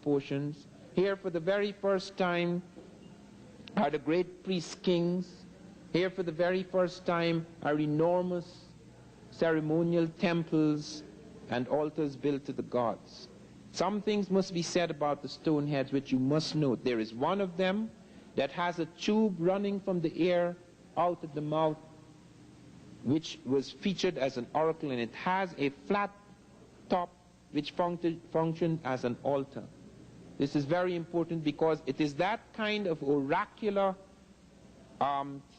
portions. Here for the very first time are the great priest kings. Here for the very first time are enormous ceremonial temples and altars built to the gods. Some things must be said about the stone heads which you must note. There is one of them that has a tube running from the ear out of the mouth, which was featured as an oracle, and it has a flat top which functioned as an altar. This is very important because it is that kind of oracular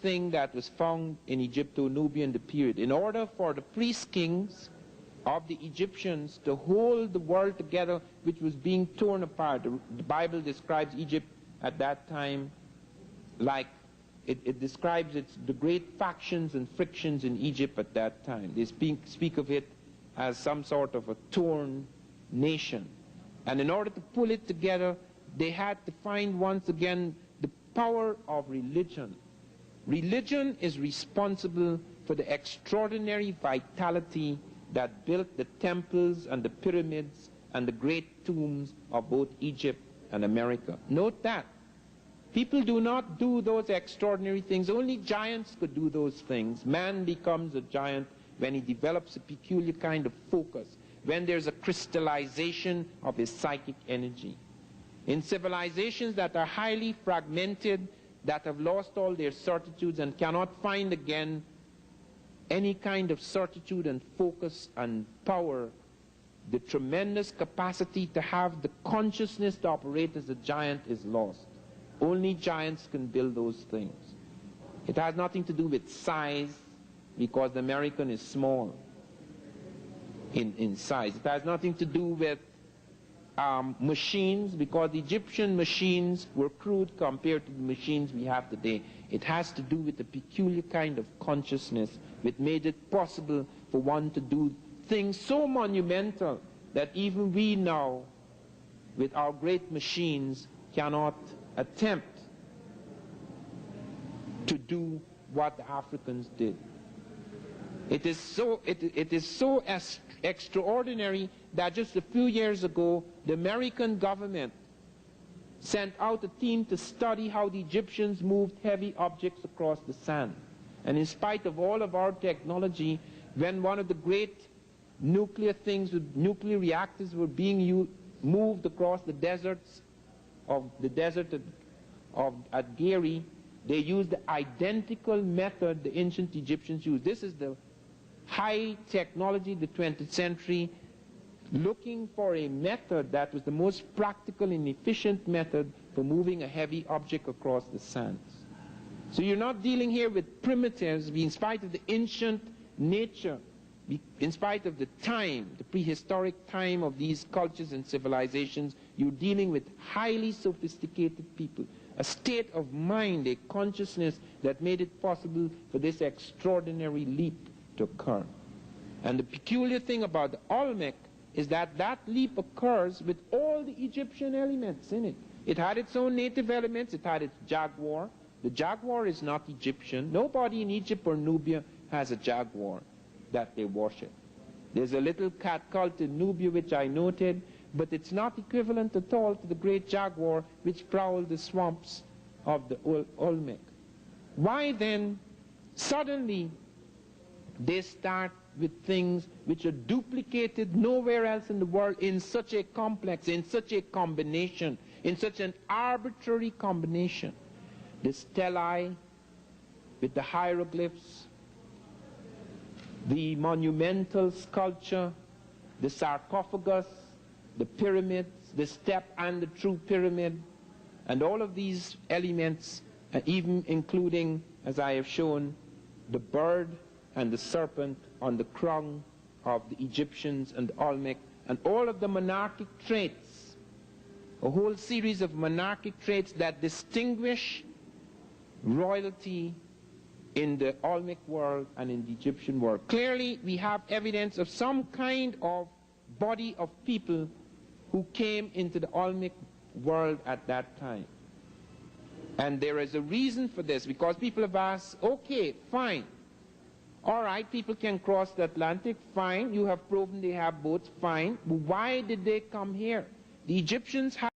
thing that was found in Egypto-Nubian period. In order for the priest kings of the Egyptians to hold the world together, which was being torn apart. The Bible describes Egypt at that time like it describes the great factions and frictions in Egypt at that time. They speak of it as some sort of a torn nation. And in order to pull it together, they had to find once again the power of religion. Religion is responsible for the extraordinary vitality that built the temples and the pyramids and the great tombs of both Egypt and America. Note that. People do not do those extraordinary things. Only giants could do those things. Man becomes a giant when he develops a peculiar kind of focus, when there's a crystallization of his psychic energy. In civilizations that are highly fragmented, that have lost all their certitudes and cannot find again any kind of certitude and focus and power, the tremendous capacity to have the consciousness to operate as a giant is lost. Only giants can build those things. It has nothing to do with size, because the American is small in size. It has nothing to do with machines, because the Egyptian machines were crude compared to the machines we have today. It has to do with a peculiar kind of consciousness which made it possible for one to do things so monumental that even we now, with our great machines, cannot attempt to do what the Africans did. It is so extraordinary that just a few years ago, the American government sent out a team to study how the Egyptians moved heavy objects across the sand. And in spite of all of our technology, when one of the great nuclear things with nuclear reactors were being moved across the deserts at Gary, they used the identical method the ancient Egyptians used. This is the high technology, the 20th century, looking for a method that was the most practical and efficient method for moving a heavy object across the sands. So you're not dealing here with primitives, in spite of the ancient nature, in spite of the time, the prehistoric time of these cultures and civilizations. You're dealing with highly sophisticated people, a state of mind, a consciousness that made it possible for this extraordinary leap to occur. And the peculiar thing about the Olmec is that that leap occurs with all the Egyptian elements in it. It had its own native elements. It had its jaguar. The jaguar is not Egyptian. Nobody in Egypt or Nubia has a jaguar that they worship. There's a little cat cult in Nubia which I noted, but it's not equivalent at all to the great jaguar which prowled the swamps of the Olmec. Why then suddenly they start with things which are duplicated nowhere else in the world in such a complex, in such a combination, in such an arbitrary combination? The stelae with the hieroglyphs, the monumental sculpture, the sarcophagus, the pyramids, the step and the true pyramid, and all of these elements, even including, as I have shown, the bird and the serpent on the crown of the Egyptians and the Olmec, and all of the monarchic traits, a whole series of monarchic traits that distinguish royalty in the Olmec world and in the Egyptian world. Clearly, we have evidence of some kind of body of people who came into the Olmec world at that time. And there is a reason for this, because people have asked, okay, fine. All right, people can cross the Atlantic, fine. You have proven they have boats, fine. But why did they come here? The Egyptians had